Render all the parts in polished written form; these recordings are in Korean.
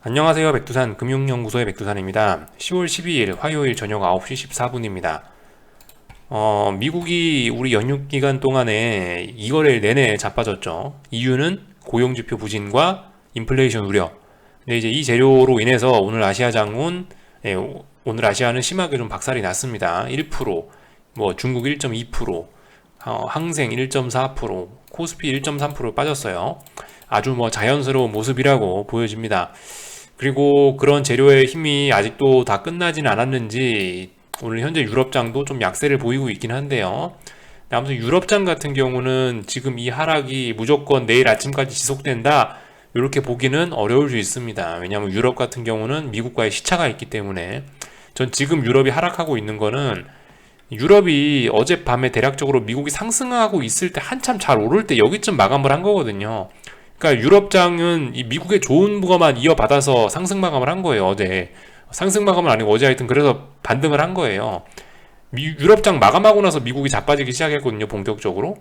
안녕하세요. 백두산 금융연구소의 백두산입니다. 10월 12일 화요일 저녁 9시 14분입니다. 미국이 우리 연휴 기간 동안에 2거래일 내내 자빠졌죠. 이유는 고용지표 부진과 인플레이션 우려. 근데 이제 이 재료로 인해서 오늘 아시아는 심하게 좀 박살이 났습니다. 1%, 뭐 중국 1.2%, 항생 1.4%, 코스피 1.3% 빠졌어요. 아주 뭐 자연스러운 모습이라고 보여집니다. 그리고 그런 재료의 힘이 아직도 다 끝나진 않았는지 오늘 현재 유럽장도 좀 약세를 보이고 있긴 한데요. 아무튼 유럽장 같은 경우는 지금 이 하락이 무조건 내일 아침까지 지속된다, 이렇게 보기는 어려울 수 있습니다. 왜냐하면 유럽 같은 경우는 미국과의 시차가 있기 때문에. 전 지금 유럽이 하락하고 있는 거는, 유럽이 어젯밤에 대략적으로 미국이 상승하고 있을 때 한참 잘 오를 때 여기쯤 마감을 한 거거든요. 그러니까 유럽장은 이 미국의 좋은 거만 이어받아서 상승 마감을 한 거예요. 어제 상승 마감은 아니고 어제 하여튼 그래서 반등을 한 거예요. 유럽장 마감하고 나서 미국이 자빠지기 시작했거든요, 본격적으로.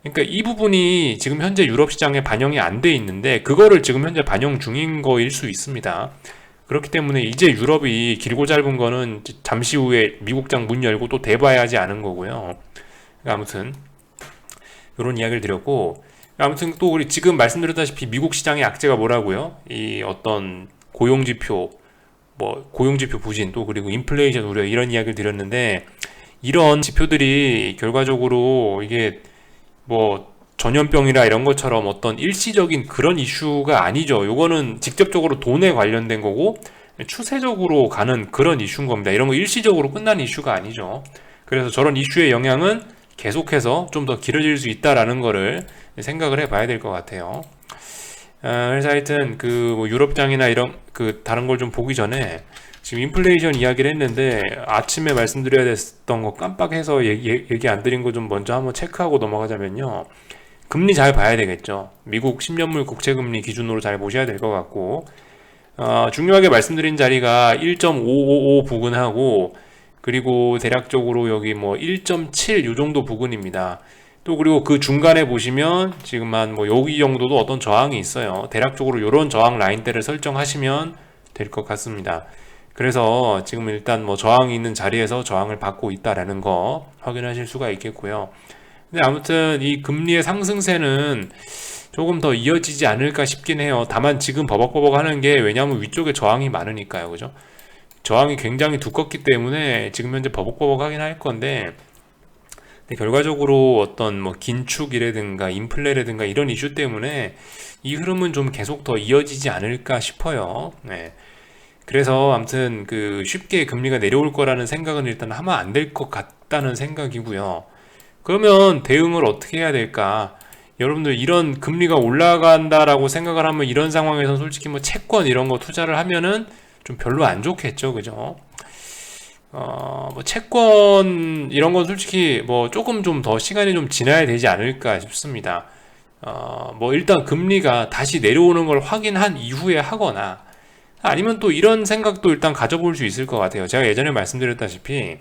그러니까 이 부분이 지금 현재 유럽 시장에 반영이 안 돼 있는데, 그거를 지금 현재 반영 중인 거일 수 있습니다. 그렇기 때문에 이제 유럽이 길고 짧은 거는 잠시 후에 미국장 문 열고 또 대봐야지 않은 거고요. 그러니까 아무튼 이런 이야기를 드렸고, 아무튼 또 우리 지금 말씀드렸다시피 미국 시장의 악재가 뭐라고요? 이 어떤 고용지표, 뭐 고용지표 부진, 또 그리고 인플레이션 우려, 이런 이야기를 드렸는데, 이런 지표들이 결과적으로 이게 뭐 전염병이라 이런 것처럼 어떤 일시적인 그런 이슈가 아니죠. 요거는 직접적으로 돈에 관련된 거고 추세적으로 가는 그런 이슈인 겁니다. 이런 거 일시적으로 끝난 이슈가 아니죠. 그래서 저런 이슈의 영향은 계속해서 좀 더 길어질 수 있다라는 거를 생각을 해봐야 될 것 같아요. 그래서 하여튼 뭐 유럽장이나 이런 다른 걸 좀 보기 전에 지금 인플레이션 이야기를 했는데, 아침에 말씀드려야 됐던 거 깜빡해서 얘기 안 드린 거 좀 먼저 한번 체크하고 넘어가자면요. 금리 잘 봐야 되겠죠. 미국 10년물 국채금리 기준으로 잘 보셔야 될 것 같고, 중요하게 말씀드린 자리가 1.555 부근하고, 그리고 대략적으로 여기 뭐 1.7 요 정도 부근입니다. 또 그리고 그 중간에 보시면 지금 한 뭐 여기 정도도 어떤 저항이 있어요. 대략적으로 이런 저항 라인대를 설정하시면 될 것 같습니다. 그래서 지금 일단 뭐 저항이 있는 자리에서 저항을 받고 있다라는 거 확인하실 수가 있겠고요. 근데 아무튼 이 금리의 상승세는 조금 더 이어지지 않을까 싶긴 해요. 다만 지금 버벅버벅 하는 게, 왜냐하면 위쪽에 저항이 많으니까요. 그죠? 저항이 굉장히 두껍기 때문에 지금 현재 버벅버벅 하긴 할 건데, 근데 결과적으로 어떤 뭐 긴축이라든가 인플레라든가 이런 이슈 때문에 이 흐름은 좀 계속 더 이어지지 않을까 싶어요. 네. 그래서 아무튼 쉽게 금리가 내려올 거라는 생각은 일단 하면 안 될 것 같다는 생각이고요. 그러면 대응을 어떻게 해야 될까? 여러분들 이런 금리가 올라간다라고 생각을 하면, 이런 상황에서 솔직히 뭐 채권 이런 거 투자를 하면은 좀 별로 안 좋겠죠, 그죠? 뭐 채권 이런 건 솔직히 뭐 조금 좀 더 시간이 좀 지나야 되지 않을까 싶습니다. 뭐 일단 금리가 다시 내려오는 걸 확인한 이후에 하거나, 아니면 또 이런 생각도 일단 가져볼 수 있을 것 같아요. 제가 예전에 말씀드렸다시피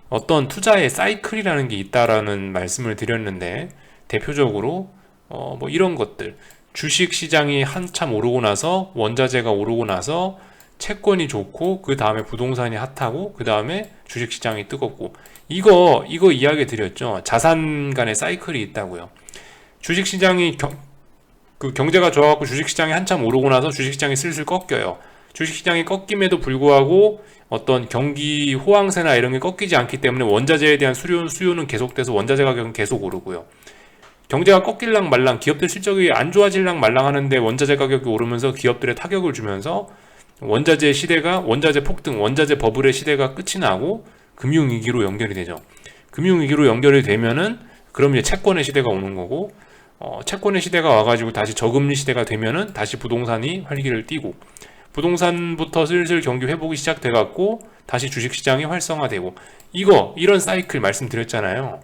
어떤 투자의 사이클이라는 게 있다라는 말씀을 드렸는데, 대표적으로 뭐 이런 것들, 주식 시장이 한참 오르고 나서 원자재가 오르고 나서 채권이 좋고, 그 다음에 부동산이 핫하고, 그 다음에 주식 시장이 뜨겁고, 이거 이야기 드렸죠. 자산 간의 사이클이 있다고요. 주식 시장이 경제가 좋아갖고 주식 시장이 한참 오르고 나서 주식 시장이 슬슬 꺾여요. 주식 시장이 꺾임에도 불구하고 어떤 경기 호황세나 이런 게 꺾이지 않기 때문에 원자재에 대한 수요는 계속돼서 원자재 가격은 계속 오르고요. 경제가 꺾일랑 말랑, 기업들 실적이 안 좋아질랑 말랑 하는데 원자재 가격이 오르면서 기업들의 타격을 주면서 원자재 시대가, 원자재 폭등, 원자재 버블의 시대가 끝이 나고 금융위기로 연결이 되죠. 금융위기로 연결이 되면은 그럼 이제 채권의 시대가 오는 거고, 채권의 시대가 와가지고 다시 저금리 시대가 되면은 다시 부동산이 활기를 띠고, 부동산부터 슬슬 경기 회복이 시작돼갖고 다시 주식시장이 활성화되고, 이런 사이클 말씀드렸잖아요.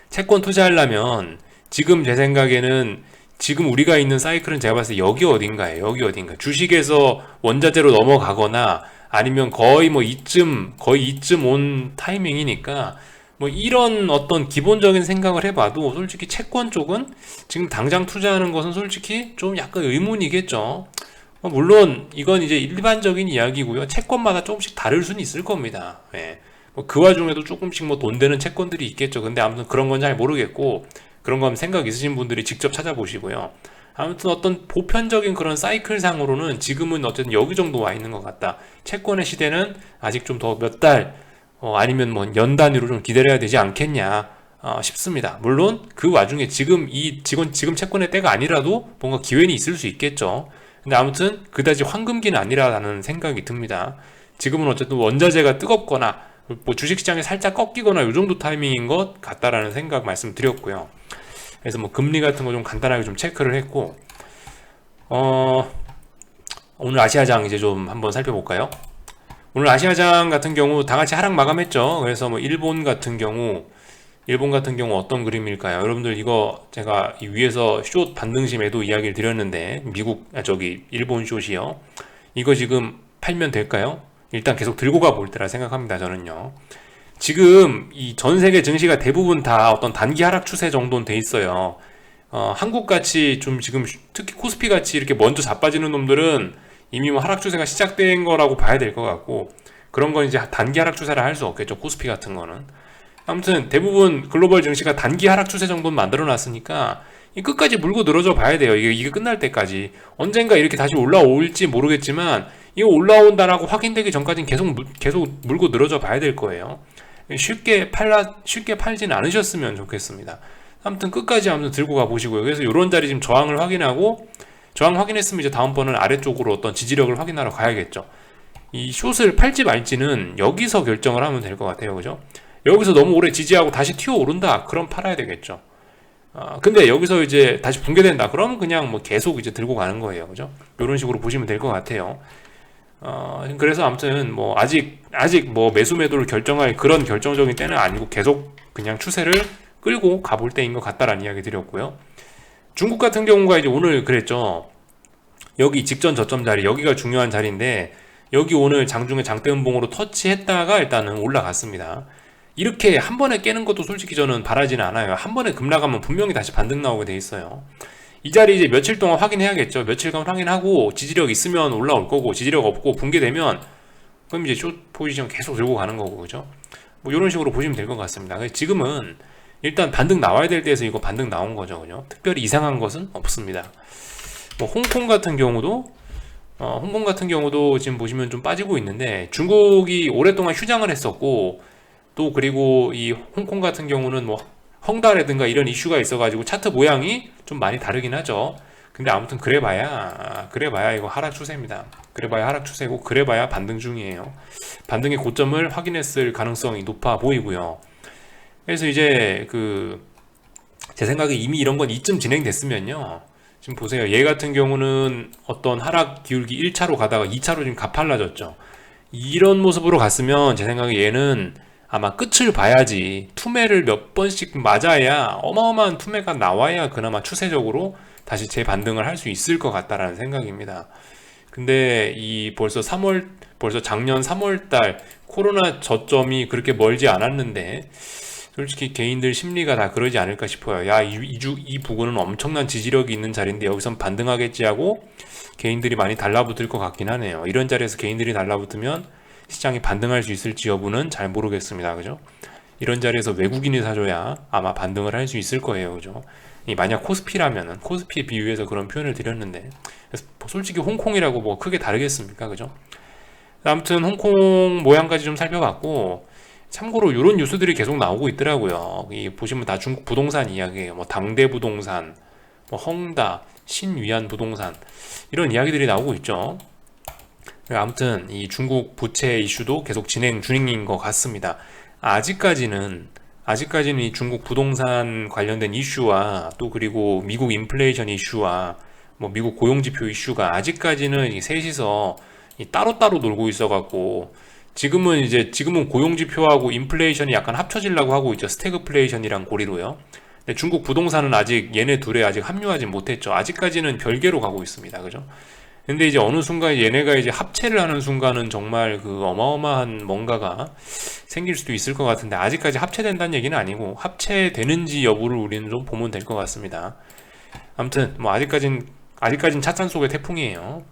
채권 투자하려면 지금 제 생각에는, 지금 우리가 있는 사이클은 제가 봤을 때 여기 어딘가예요. 여기 어딘가. 주식에서 원자재로 넘어가거나 아니면 거의 이쯤 온 타이밍이니까, 뭐 이런 어떤 기본적인 생각을 해봐도 솔직히 채권 쪽은 지금 당장 투자하는 것은 솔직히 좀 약간 의문이겠죠. 물론 이건 이제 일반적인 이야기고요. 채권마다 조금씩 다를 수는 있을 겁니다. 예. 그 와중에도 조금씩 뭐 돈 되는 채권들이 있겠죠. 근데 아무튼 그런 건 잘 모르겠고, 그런 건 생각 있으신 분들이 직접 찾아보시고요. 아무튼 어떤 보편적인 그런 사이클상으로는 지금은 어쨌든 여기 정도 와 있는 것 같다. 채권의 시대는 아직 좀 더 몇 달, 아니면 뭐 연 단위로 좀 기다려야 되지 않겠냐 싶습니다. 물론 그 와중에 지금 채권의 때가 아니라도 뭔가 기회는 있을 수 있겠죠. 근데 아무튼 그다지 황금기는 아니라는 생각이 듭니다. 지금은 어쨌든 원자재가 뜨겁거나 뭐 주식시장이 살짝 꺾이거나 이 정도 타이밍인 것 같다라는 생각 말씀드렸고요. 그래서 뭐 금리 같은 거 좀 간단하게 좀 체크를 했고, 오늘 아시아장 이제 좀 한번 살펴볼까요? 오늘 아시아장 같은 경우 다 같이 하락 마감했죠. 그래서 뭐 일본 같은 경우 어떤 그림일까요? 여러분들 이거 제가 이 위에서 숏 반등심에도 이야기를 드렸는데 일본 숏이요. 이거 지금 팔면 될까요? 일단 계속 들고 가볼 때라 생각합니다. 저는요. 지금 이 전 세계 증시가 대부분 다 어떤 단기 하락 추세 정도는 돼 있어요. 한국 같이 좀 지금 특히 코스피 같이 이렇게 먼저 자빠지는 놈들은 이미 뭐 하락 추세가 시작된 거라고 봐야 될 것 같고, 그런 건 이제 단기 하락 추세라 할 수 없겠죠. 코스피 같은 거는. 아무튼 대부분 글로벌 증시가 단기 하락 추세 정도는 만들어 놨으니까 이 끝까지 물고 늘어져 봐야 돼요. 이게 끝날 때까지. 언젠가 이렇게 다시 올라올지 모르겠지만 이거 올라온다라고 확인되기 전까지는 계속 물고 늘어져 봐야 될 거예요. 쉽게 팔지는 않으셨으면 좋겠습니다. 아무튼 끝까지 들고 가 보시고요. 그래서 이런 자리 지금 저항을 확인하고, 저항 확인했으면 이제 다음번은 아래쪽으로 어떤 지지력을 확인하러 가야겠죠. 이 숏을 팔지 말지는 여기서 결정을 하면 될 것 같아요. 그죠? 여기서 너무 오래 지지하고 다시 튀어오른다, 그럼 팔아야 되겠죠. 근데 여기서 이제 다시 붕괴된다, 그럼 그냥 뭐 계속 이제 들고 가는 거예요. 그죠? 이런 식으로 보시면 될 것 같아요. 그래서 아무튼 뭐 아직 뭐 매수 매도를 결정할 그런 결정적인 때는 아니고 계속 그냥 추세를 끌고 가볼 때인 것 같다라는 이야기 드렸고요. 중국 같은 경우가 이제 오늘 그랬죠. 여기 직전 저점 자리, 여기가 중요한 자리인데 여기 오늘 장중에 장대음봉으로 터치했다가 일단은 올라갔습니다. 이렇게 한 번에 깨는 것도 솔직히 저는 바라지는 않아요. 한 번에 급락하면 분명히 다시 반등 나오게 돼 있어요. 이 자리 이제 며칠 동안 확인해야겠죠. 며칠간 확인하고 지지력 있으면 올라올 거고, 지지력 없고 붕괴되면 그럼 이제 숏 포지션 계속 들고 가는 거고, 그죠? 뭐 이런 식으로 보시면 될 것 같습니다. 지금은 일단 반등 나와야 될 때에서 이거 반등 나온 거죠, 그죠? 특별히 이상한 것은 없습니다. 뭐 홍콩 같은 경우도 지금 보시면 좀 빠지고 있는데, 중국이 오랫동안 휴장을 했었고, 또 그리고 이 홍콩 같은 경우는 뭐 헝다라든가 이런 이슈가 있어가지고 차트 모양이 좀 많이 다르긴 하죠. 근데 아무튼 그래봐야 이거 하락 추세입니다. 그래봐야 하락 추세고, 그래봐야 반등 중이에요. 반등의 고점을 확인했을 가능성이 높아 보이고요. 그래서 이제 제 생각에 이미 이런 건 이쯤 진행됐으면요. 지금 보세요. 얘 같은 경우는 어떤 하락 기울기 1차로 가다가 2차로 지금 가팔라졌죠. 이런 모습으로 갔으면 제 생각에 얘는 아마 끝을 봐야지, 투매를 몇 번씩 맞아야, 어마어마한 투매가 나와야 그나마 추세적으로 다시 재반등을 할 수 있을 것 같다라는 생각입니다. 근데 벌써 작년 3월달 코로나 저점이 그렇게 멀지 않았는데, 솔직히 개인들 심리가 다 그러지 않을까 싶어요. 야, 이 부근은 엄청난 지지력이 있는 자리인데 여기선 반등하겠지 하고 개인들이 많이 달라붙을 것 같긴 하네요. 이런 자리에서 개인들이 달라붙으면 시장이 반등할 수 있을지 여부는 잘 모르겠습니다. 그죠? 이런 자리에서 외국인이 사줘야 아마 반등을 할 수 있을 거예요. 그죠? 만약 코스피라면은, 코스피에 비유해서 그런 표현을 드렸는데, 그래서 솔직히 홍콩이라고 뭐 크게 다르겠습니까? 그죠? 아무튼 홍콩 모양까지 좀 살펴봤고, 참고로 이런 뉴스들이 계속 나오고 있더라고요. 보시면 다 중국 부동산 이야기예요. 뭐 당대 부동산, 뭐 헝다, 신위안 부동산, 이런 이야기들이 나오고 있죠. 아무튼 이 중국 부채 이슈도 계속 진행 중인 것 같습니다. 아직까지는 이 중국 부동산 관련된 이슈와, 또 그리고 미국 인플레이션 이슈와 뭐 미국 고용지표 이슈가 아직까지는 이 셋이서 따로따로 놀고 있어갖고, 지금은 고용지표하고 인플레이션이 약간 합쳐지려고 하고 있죠. 스태그플레이션이랑 고리로요. 근데 중국 부동산은 아직 얘네 둘에 아직 합류하지 못했죠. 아직까지는 별개로 가고 있습니다. 그죠? 근데 이제 어느 순간 얘네가 이제 합체를 하는 순간은 정말 어마어마한 뭔가가 생길 수도 있을 것 같은데, 아직까지 합체된다는 얘기는 아니고 합체되는지 여부를 우리는 좀 보면 될 것 같습니다. 아무튼 뭐 아직까진 찻잔 속의 태풍이에요.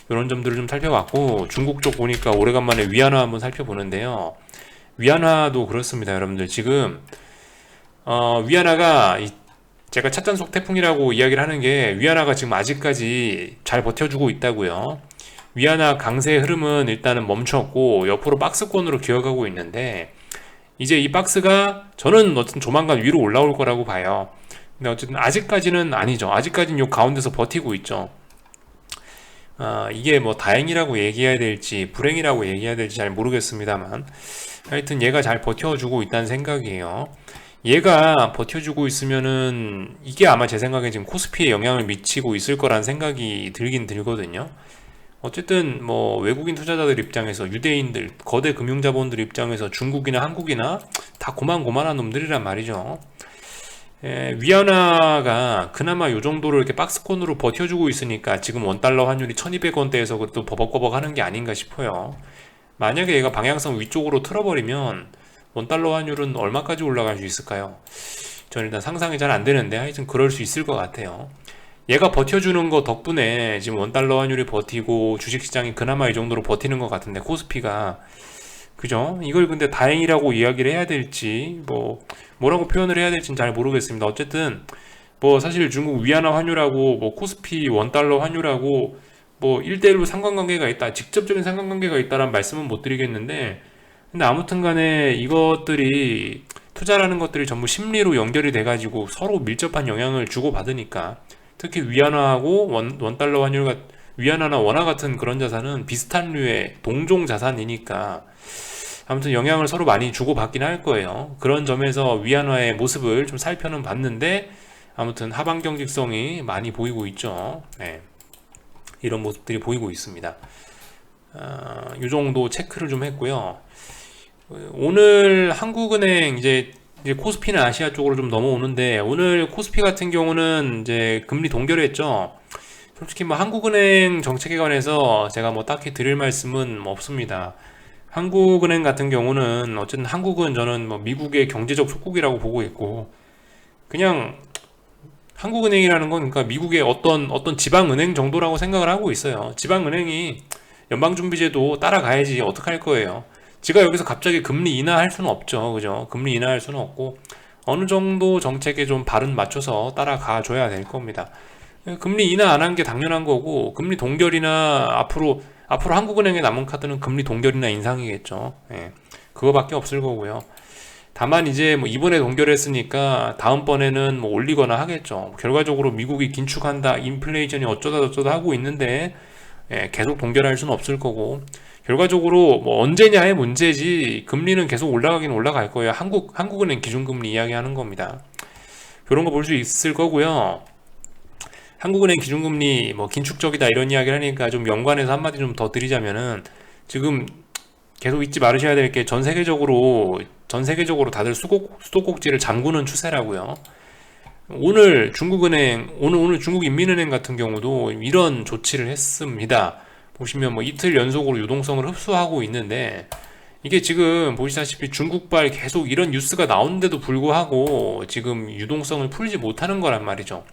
이런 점들을 좀 살펴봤고, 중국 쪽 보니까 오래간만에 위안화 한번 살펴보는데요. 위안화도 그렇습니다, 여러분들. 지금 위안화가 제가 찻잔속 태풍이라고 이야기를 하는 게, 위안화가 지금 아직까지 잘 버텨주고 있다고요. 위안화 강세의 흐름은 일단은 멈췄고 옆으로 박스권으로 기어가고 있는데, 이제 이 박스가 저는 어쨌든 조만간 위로 올라올 거라고 봐요. 근데 어쨌든 아직까지는 아니죠. 아직까지는 요 가운데서 버티고 있죠. 이게 뭐 다행이라고 얘기해야 될지 불행이라고 얘기해야 될지 잘 모르겠습니다만, 하여튼 얘가 잘 버텨주고 있다는 생각이에요. 얘가 버텨주고 있으면은 이게 아마 제 생각에 지금 코스피에 영향을 미치고 있을 거란 생각이 들긴 들거든요. 어쨌든 뭐 외국인 투자자들 입장에서, 유대인들, 거대 금융자본들 입장에서 중국이나 한국이나 다 고만고만한 놈들이란 말이죠. 위안화가 그나마 요 정도로 이렇게 박스권으로 버텨주고 있으니까 지금 원달러 환율이 1200원대에서 또 버벅버벅 하는 게 아닌가 싶어요. 만약에 얘가 방향성 위쪽으로 틀어버리면 원달러 환율은 얼마까지 올라갈 수 있을까요? 저는 일단 상상이 잘 안 되는데 하여튼 그럴 수 있을 것 같아요. 얘가 버텨주는 거 덕분에 지금 원달러 환율이 버티고 주식시장이 그나마 이 정도로 버티는 것 같은데, 코스피가, 그죠? 이걸 근데 다행이라고 이야기를 해야 될지 뭐라고 표현을 해야 될지는 잘 모르겠습니다. 어쨌든 뭐 사실 중국 위안화 환율하고 뭐 코스피 원달러 환율하고 뭐 1대1로 상관관계가 있다, 직접적인 상관관계가 있다라는 말씀은 못 드리겠는데, 근데 아무튼 간에 이것들이, 투자라는 것들이 전부 심리로 연결이 돼가지고 서로 밀접한 영향을 주고받으니까, 특히 위안화하고 원달러 환율과, 위안화나 원화 같은 그런 자산은 비슷한 류의 동종 자산이니까 아무튼 영향을 서로 많이 주고받긴 할 거예요. 그런 점에서 위안화의 모습을 좀 살펴는 봤는데, 아무튼 하방 경직성이 많이 보이고 있죠. 네. 이런 모습들이 보이고 있습니다. 이 정도 체크를 좀 했고요. 오늘 한국은행 이제 코스피는 아시아 쪽으로 좀 넘어오는데, 오늘 코스피 같은 경우는 이제 금리 동결했죠. 솔직히 뭐 한국은행 정책에 관해서 제가 뭐 딱히 드릴 말씀은 없습니다. 한국은행 같은 경우는 어쨌든 한국은 저는 뭐 미국의 경제적 속국이라고 보고 있고, 그냥 한국은행이라는 건 그러니까 미국의 어떤 지방은행 정도라고 생각을 하고 있어요. 지방은행이 연방준비제도 따라가야지 어떡할 거예요. 지가 여기서 갑자기 금리 인하할 수는 없죠. 그죠? 금리 인하할 수는 없고 어느 정도 정책에 좀 발은 맞춰서 따라가 줘야 될 겁니다. 금리 인하 안 한 게 당연한 거고, 금리 동결이나 앞으로 한국은행에 남은 카드는 금리 동결이나 인상이겠죠. 예, 그거밖에 없을 거고요. 다만 이제 뭐 이번에 동결했으니까 다음번에는 뭐 올리거나 하겠죠. 결과적으로 미국이 긴축한다, 인플레이션이 어쩌다 저쩌다 하고 있는데, 계속 동결할 수는 없을 거고, 결과적으로 뭐 언제냐의 문제지 금리는 계속 올라가긴 올라갈 거예요. 한국은행 기준금리 이야기하는 겁니다. 그런 거 볼 수 있을 거고요. 한국은행 기준금리 뭐 긴축적이다 이런 이야기를 하니까 좀 연관해서 한마디 좀 더 드리자면은, 지금 계속 잊지 말으셔야 될 게 전 세계적으로 다들 수도꼭지를 잠그는 추세라고요. 오늘 중국인민은행 같은 경우도 이런 조치를 했습니다. 보시면 뭐 이틀 연속으로 유동성을 흡수하고 있는데, 이게 지금 보시다시피 중국발 계속 이런 뉴스가 나오는데도 불구하고 지금 유동성을 풀지 못하는 거란 말이죠.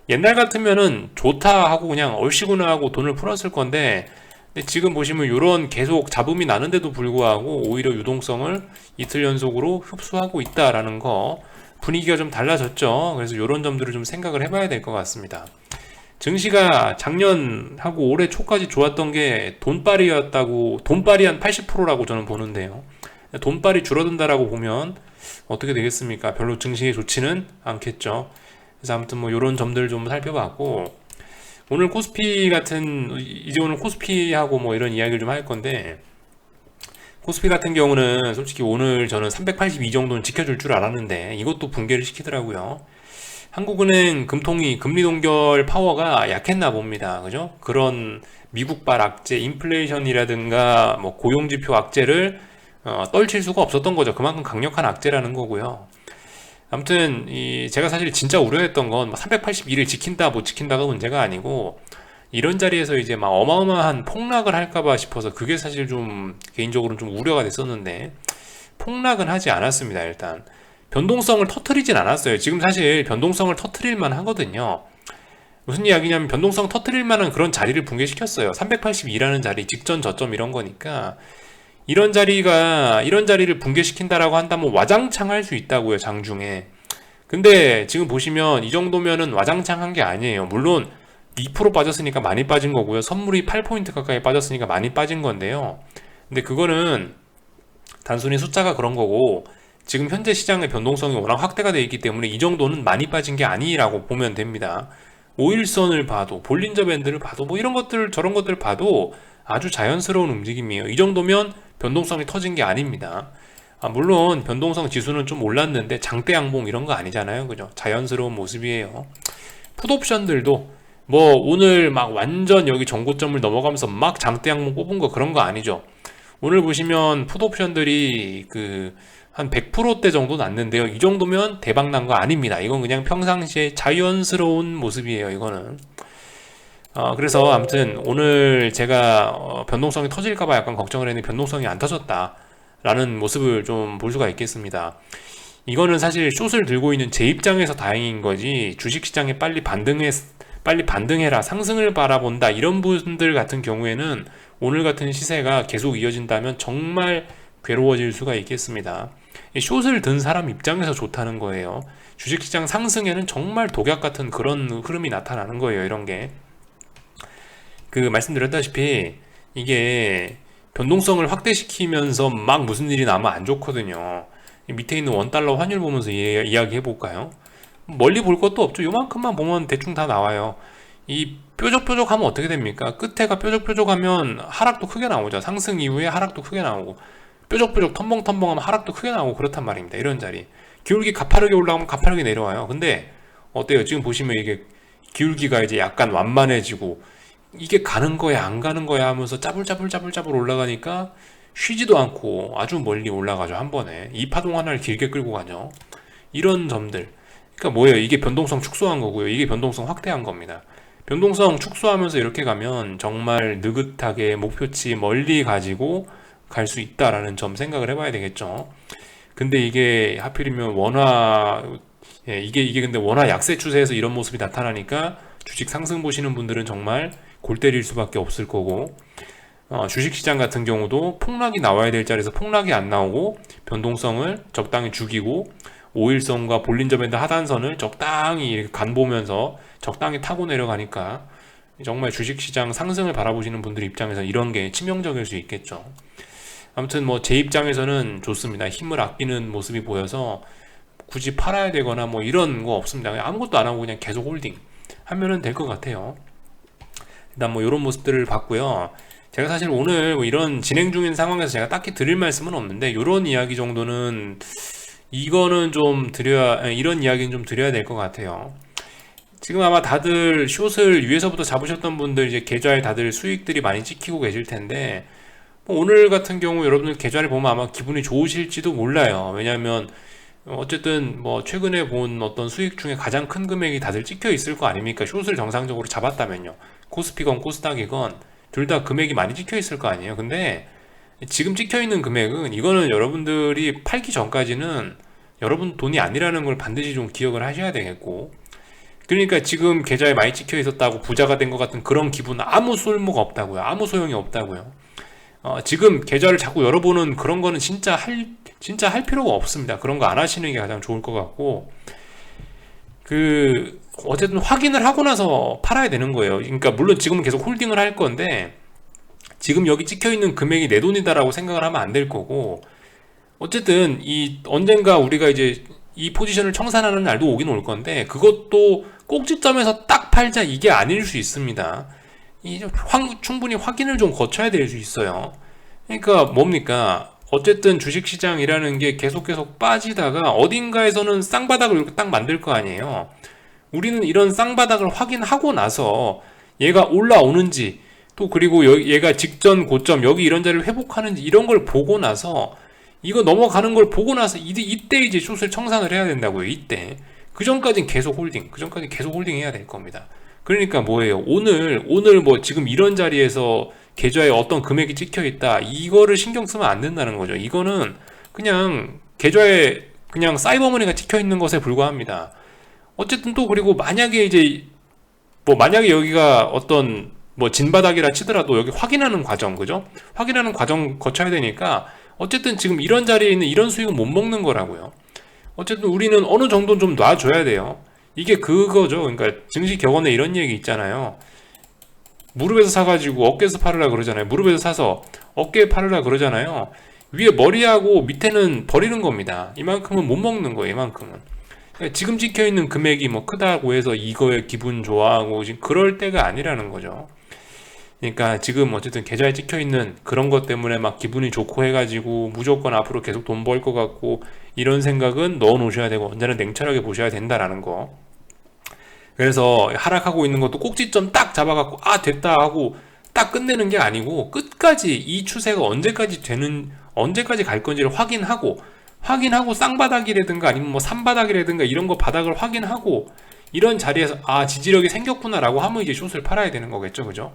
옛날 같으면은 좋다 하고 그냥 얼씨구나 하고 돈을 풀었을 건데, 근데 지금 보시면 이런 계속 잡음이 나는데도 불구하고 오히려 유동성을 이틀 연속으로 흡수하고 있다라는 거, 분위기가 좀 달라졌죠. 그래서 이런 점들을 좀 생각을 해봐야 될 것 같습니다. 증시가 작년하고 올해 초까지 좋았던 게 돈빨이 한 80%라고 저는 보는데요. 돈빨이 줄어든다라고 보면 어떻게 되겠습니까? 별로 증시에 좋지는 않겠죠. 그래서 아무튼 뭐 이런 점들 좀 살펴봤고, 오늘 코스피하고 뭐 이런 이야기를 좀 할 건데, 코스피 같은 경우는 솔직히 오늘 저는 382 정도는 지켜줄 줄 알았는데 이것도 붕괴를 시키더라고요. 한국은행 금통위 금리 동결 파워가 약했나 봅니다. 그죠? 그런 미국발 악재, 인플레이션이라든가 뭐 고용지표 악재를 떨칠 수가 없었던 거죠. 그만큼 강력한 악재라는 거고요. 아무튼 제가 사실 진짜 우려했던 건 381을 지킨다 못 지킨다가 문제가 아니고, 이런 자리에서 이제 막 어마어마한 폭락을 할까봐 싶어서 그게 사실 좀 개인적으로는 좀 우려가 됐었는데, 폭락은 하지 않았습니다. 일단 변동성을 터트리진 않았어요. 지금 사실 변동성을 터트릴 만 하거든요. 무슨 이야기냐면 변동성 터트릴 만한 그런 자리를 붕괴시켰어요. 382라는 자리, 직전 저점 이런 거니까 이런 자리를 붕괴시킨다라고 한다면 와장창 할 수 있다고요, 장중에. 근데 지금 보시면 이 정도면은 와장창 한 게 아니에요. 물론 2% 빠졌으니까 많이 빠진 거고요. 선물이 8포인트 가까이 빠졌으니까 많이 빠진 건데요. 근데 그거는 단순히 숫자가 그런 거고, 지금 현재 시장의 변동성이 워낙 확대가 되어 있기 때문에 이 정도는 많이 빠진 게 아니라고 보면 됩니다. 5일선을 봐도, 볼린저 밴드를 봐도, 뭐 이런 것들 저런 것들 봐도 아주 자연스러운 움직임이에요. 이 정도면 변동성이 터진 게 아닙니다. 물론 변동성 지수는 좀 올랐는데 장대 양봉 이런 거 아니잖아요, 그죠? 자연스러운 모습이에요. 풋옵션들도 뭐 오늘 막 완전 여기 정고점을 넘어가면서 막 장대 양봉 뽑은 거 그런 거 아니죠. 오늘 보시면 풋옵션들이 그 한 100%대 정도 났는데요. 이 정도면 대박 난 거 아닙니다. 이건 그냥 평상시에 자연스러운 모습이에요, 이거는. 그래서 아무튼 오늘 제가 변동성이 터질까봐 약간 걱정을 했는데 변동성이 안 터졌다 라는 모습을 좀 볼 수가 있겠습니다. 이거는 사실 숏을 들고 있는 제 입장에서 다행인 거지, 주식시장에 빨리 반등해라, 상승을 바라본다 이런 분들 같은 경우에는 오늘 같은 시세가 계속 이어진다면 정말 괴로워질 수가 있겠습니다. 숏을 든 사람 입장에서 좋다는 거예요. 주식시장 상승에는 정말 독약 같은 그런 흐름이 나타나는 거예요. 이런 게 말씀드렸다시피 이게 변동성을 확대시키면서 막 무슨 일이 나면 안 좋거든요. 밑에 있는 원달러 환율 보면서 이야기 해볼까요? 멀리 볼 것도 없죠. 요만큼만 보면 대충 다 나와요. 이 뾰족뾰족하면 어떻게 됩니까? 끝에가 뾰족뾰족하면 하락도 크게 나오죠. 상승 이후에 하락도 크게 나오고, 뾰족뾰족 텀벙텀벙하면 하락도 크게 나오고 그렇단 말입니다. 이런 자리 기울기 가파르게 올라가면 가파르게 내려와요. 근데 어때요? 지금 보시면 이게 기울기가 이제 약간 완만해지고 이게 가는 거야 안 가는 거야 하면서 짜불짜불 올라가니까 쉬지도 않고 아주 멀리 올라가죠. 한 번에 이 파동 하나를 길게 끌고 가죠. 이런 점들, 그러니까 뭐예요? 이게 변동성 축소한 거고요. 이게 변동성 확대한 겁니다. 변동성 축소하면서 이렇게 가면 정말 느긋하게 목표치 멀리 가지고 갈 수 있다라는 점 생각을 해봐야 되겠죠. 근데 이게 하필이면 이게 근데 원화 약세 추세에서 이런 모습이 나타나니까 주식 상승 보시는 분들은 정말 골 때릴 수밖에 없을 거고, 주식시장 같은 경우도 폭락이 나와야 될 자리에서 폭락이 안 나오고 변동성을 적당히 죽이고 5일선과 볼린저 밴드 하단선을 적당히 이렇게 간 보면서 적당히 타고 내려가니까 정말 주식시장 상승을 바라보시는 분들 입장에서 이런 게 치명적일 수 있겠죠. 아무튼 뭐 제 입장에서는 좋습니다. 힘을 아끼는 모습이 보여서 굳이 팔아야 되거나 뭐 이런 거 없습니다. 그냥 아무것도 안 하고 그냥 계속 홀딩 하면은 될 것 같아요. 일단 뭐 이런 모습들을 봤고요. 제가 사실 오늘 뭐 이런 진행 중인 상황에서 제가 딱히 드릴 말씀은 없는데, 이런 이야기 정도는 이거는 좀 이런 이야기는 좀 드려야 될 것 같아요. 지금 아마 다들 숏을 위에서부터 잡으셨던 분들 이제 계좌에 다들 수익들이 많이 찍히고 계실 텐데, 뭐 오늘 같은 경우 여러분들 계좌를 보면 아마 기분이 좋으실지도 몰라요. 왜냐하면 어쨌든 뭐 최근에 본 어떤 수익 중에 가장 큰 금액이 다들 찍혀 있을 거 아닙니까? 숏을 정상적으로 잡았다면요. 코스피건 코스닥이건 둘 다 금액이 많이 찍혀 있을 거 아니에요. 근데 지금 찍혀 있는 금액은, 이거는 여러분들이 팔기 전까지는 여러분 돈이 아니라는 걸 반드시 좀 기억을 하셔야 되겠고, 그러니까 지금 계좌에 많이 찍혀 있었다고 부자가 된 것 같은 그런 기분 아무 쓸모가 없다고요. 아무 소용이 없다고요. 지금 계좌를 자꾸 열어보는 그런 거는 진짜 할 필요가 없습니다. 그런 거 안 하시는 게 가장 좋을 것 같고, 어쨌든 확인을 하고 나서 팔아야 되는 거예요. 그러니까 물론 지금은 계속 홀딩을 할 건데, 지금 여기 찍혀 있는 금액이 내 돈이다라고 생각을 하면 안 될 거고, 어쨌든 언젠가 우리가 이제 이 포지션을 청산하는 날도 오긴 올 건데, 그것도 꼭지점에서 딱 팔자 이게 아닐 수 있습니다. 충분히 확인을 좀 거쳐야 될 수 있어요. 그러니까 뭡니까? 어쨌든 주식시장이라는 게 계속 빠지다가 어딘가에서는 쌍바닥을 이렇게 딱 만들 거 아니에요. 우리는 이런 쌍바닥을 확인하고 나서 얘가 올라오는지, 또 그리고 얘가 직전 고점 여기 이런 자리를 회복하는지 이런 걸 보고 나서, 이거 넘어가는 걸 보고 나서 이때 이제 숏을 청산을 해야 된다고요. 이때. 그 전까지는 계속 홀딩 해야 될 겁니다. 그러니까 뭐예요? 오늘 뭐 지금 이런 자리에서 계좌에 어떤 금액이 찍혀 있다, 이거를 신경 쓰면 안 된다는 거죠. 이거는 그냥 계좌에 그냥 사이버머니가 찍혀 있는 것에 불과합니다. 어쨌든 또 그리고 만약에 이제 뭐 만약에 여기가 어떤 뭐 진바닥이라 치더라도 여기 확인하는 과정, 그죠? 확인하는 과정 거쳐야 되니까 어쨌든 지금 이런 자리에 있는 이런 수익은 못 먹는 거라고요. 어쨌든 우리는 어느 정도는 좀 놔줘야 돼요. 이게 그거죠. 그러니까 증시 격언에 이런 얘기 있잖아요. 무릎에서 사가지고 어깨에서 팔으라 그러잖아요. 무릎에서 사서 어깨에 팔으라 그러잖아요. 위에 머리하고 밑에는 버리는 겁니다. 이만큼은 못 먹는 거예요. 이만큼은. 그러니까 지금 찍혀있는 금액이 뭐 크다고 해서 이거에 기분 좋아하고 지금 그럴 때가 아니라는 거죠. 그러니까 지금 어쨌든 계좌에 찍혀있는 그런 것 때문에 막 기분이 좋고 해가지고 무조건 앞으로 계속 돈 벌 것 같고 이런 생각은 넣어 놓으셔야 되고 언제나 냉철하게 보셔야 된다라는 거. 그래서 하락하고 있는 것도 꼭지점 딱 잡아갖고 아 됐다 하고 딱 끝내는 게 아니고 끝까지 이 추세가 언제까지 갈 건지를 확인하고 쌍바닥이라든가 아니면 뭐 삼바닥이라든가 이런 거 바닥을 확인하고 이런 자리에서 아 지지력이 생겼구나라고 하면 이제 숏을 팔아야 되는 거겠죠, 그죠?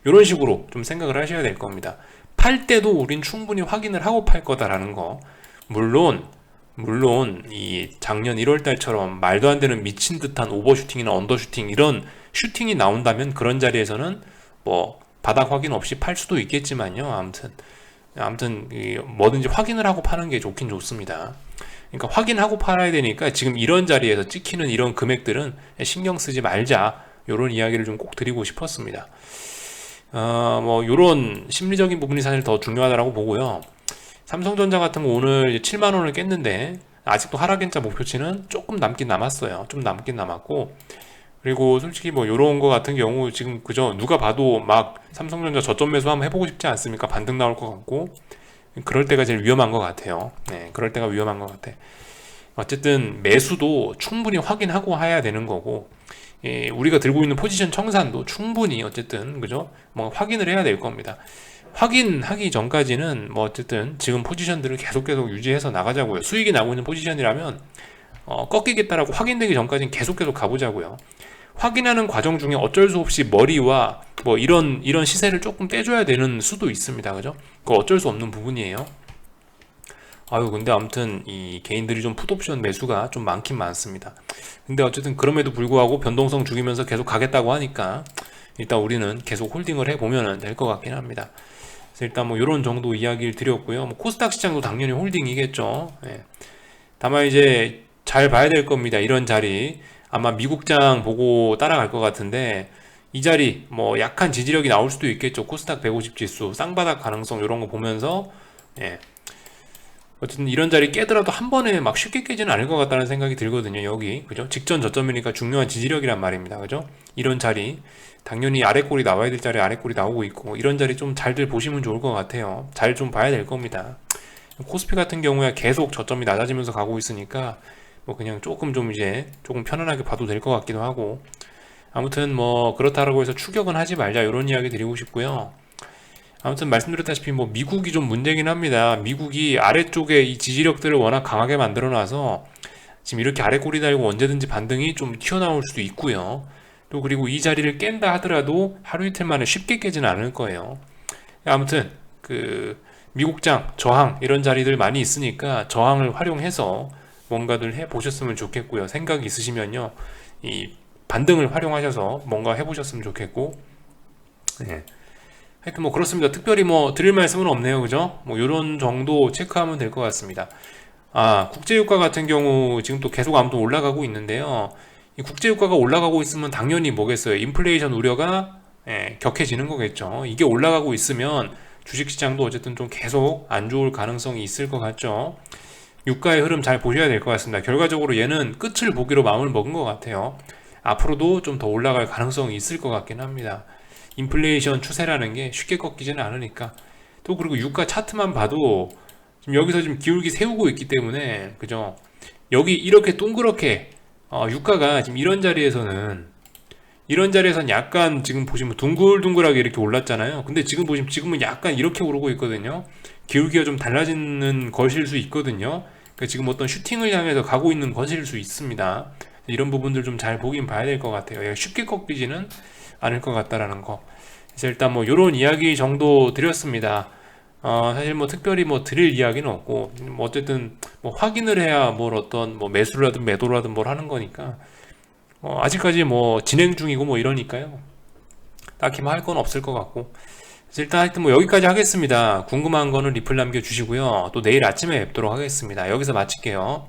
이런 식으로 좀 생각을 하셔야 될 겁니다. 팔 때도 우린 충분히 확인을 하고 팔 거다라는 거. 물론 이 작년 1월 달처럼 말도 안 되는 미친 듯한 오버슈팅이나 언더슈팅 이런 슈팅이 나온다면 그런 자리에서는 뭐 바닥 확인 없이 팔 수도 있겠지만요. 아무튼 뭐든지 확인을 하고 파는 게 좋긴 좋습니다. 그러니까 확인하고 팔아야 되니까 지금 이런 자리에서 찍히는 이런 금액들은 신경 쓰지 말자. 이런 이야기를 좀 꼭 드리고 싶었습니다. 뭐 이런 심리적인 부분이 사실 더 중요하다고 보고요. 삼성전자 같은 거 오늘 7만 원을 깼는데 아직도 하락인자 목표치는 조금 남긴 남았어요. 좀 남긴 남았고 그리고 솔직히 뭐 요런 거 같은 경우 지금 그죠? 누가 봐도 막 삼성전자 저점 매수 한번 해보고 싶지 않습니까? 반등 나올 것 같고 그럴 때가 제일 위험한 것 같아요. 네, 그럴 때가 위험한 것 같아. 어쨌든 매수도 충분히 확인하고 해야 되는 거고 우리가 들고 있는 포지션 청산도 충분히 어쨌든 그죠? 뭐 확인을 해야 될 겁니다. 확인하기 전까지는 뭐 어쨌든 지금 포지션들을 계속 유지해서 나가자고요. 수익이 나고 있는 포지션이라면 꺾이겠다라고 확인되기 전까지는 계속 가보자고요. 확인하는 과정 중에 어쩔 수 없이 머리와 뭐 이런 시세를 조금 떼줘야 되는 수도 있습니다. 그죠? 그거 어쩔 수 없는 부분이에요. 근데 아무튼 이 개인들이 좀 풋옵션 매수가 좀 많긴 많습니다. 근데 어쨌든 그럼에도 불구하고 변동성 죽이면서 계속 가겠다고 하니까 일단 우리는 계속 홀딩을 해보면 될 것 같긴 합니다. 그래서 일단 뭐 이런 정도 이야기를 드렸고요. 뭐 코스닥 시장도 당연히 홀딩이겠죠. 예. 다만 이제 잘 봐야 될 겁니다. 이런 자리 아마 미국장 보고 따라갈 것 같은데 이 자리 뭐 약한 지지력이 나올 수도 있겠죠. 코스닥 150 지수 쌍바닥 가능성 이런 거 보면서 예. 어쨌든 이런 자리 깨더라도 한 번에 막 쉽게 깨지는 않을 것 같다는 생각이 들거든요. 여기 그죠? 직전 저점이니까 중요한 지지력이란 말입니다. 그죠? 이런 자리 당연히 아래 꼴이 나와야 될 자리 아래 꼴이 나오고 있고 이런 자리 좀 잘들 보시면 좋을 것 같아요. 잘 좀 봐야 될 겁니다. 코스피 같은 경우에 계속 저점이 낮아지면서 가고 있으니까 뭐 그냥 조금 편안하게 봐도 될 것 같기도 하고 아무튼 뭐 그렇다라고 해서 추격은 하지 말자 이런 이야기 드리고 싶고요. 아무튼 말씀드렸다시피 뭐 미국이 좀 문제긴 합니다. 미국이 아래쪽에 이 지지력들을 워낙 강하게 만들어 놔서 지금 이렇게 아래 꼬리 달고 언제든지 반등이 좀 튀어나올 수도 있고요. 또 그리고 이 자리를 깬다 하더라도 하루 이틀 만에 쉽게 깨지는 않을 거예요. 아무튼 미국장 저항 이런 자리들 많이 있으니까 저항을 활용해서 뭔가들 해보셨으면 좋겠고요. 생각이 있으시면요 이 반등을 활용하셔서 뭔가 해보셨으면 좋겠고 네. 하여튼 뭐 그렇습니다. 특별히 뭐 드릴 말씀은 없네요. 그죠? 뭐 요런 정도 체크하면 될 것 같습니다. 국제유가 같은 경우 지금 또 계속 아무튼 올라가고 있는데요. 이 국제유가가 올라가고 있으면 당연히 뭐겠어요? 인플레이션 우려가 격해지는 거겠죠. 이게 올라가고 있으면 주식시장도 어쨌든 좀 계속 안 좋을 가능성이 있을 것 같죠. 유가의 흐름 잘 보셔야 될 것 같습니다. 결과적으로 얘는 끝을 보기로 마음을 먹은 것 같아요. 앞으로도 좀 더 올라갈 가능성이 있을 것 같긴 합니다. 인플레이션 추세라는 게 쉽게 꺾이지는 않으니까. 또 그리고 유가 차트만 봐도 지금 여기서 지금 기울기 세우고 있기 때문에 그죠? 여기 이렇게 동그랗게 유가가 지금 이런 자리에서는 약간 지금 보시면 둥글둥글하게 이렇게 올랐잖아요. 근데 지금 보시면 지금은 약간 이렇게 오르고 있거든요. 기울기가 좀 달라지는 것일 수 있거든요. 그러니까 지금 어떤 슈팅을 향해서 가고 있는 것일 수 있습니다. 이런 부분들 좀 잘 보긴 봐야 될 것 같아요. 쉽게 꺾이지는 않을 것 같다라는 거. 그래서 일단 뭐 요런 이야기 정도 드렸습니다. 사실 뭐 특별히 뭐 드릴 이야기는 없고 뭐 어쨌든 뭐 확인을 해야 뭘 어떤 뭐 매수라든 매도라든 뭘 하는 거니까 아직까지 뭐 진행 중이고 뭐 이러니까요. 딱히 뭐 할 건 없을 것 같고. 그래서 일단 하여튼 뭐 여기까지 하겠습니다. 궁금한 거는 리플 남겨주시고요. 또 내일 아침에 뵙도록 하겠습니다. 여기서 마칠게요.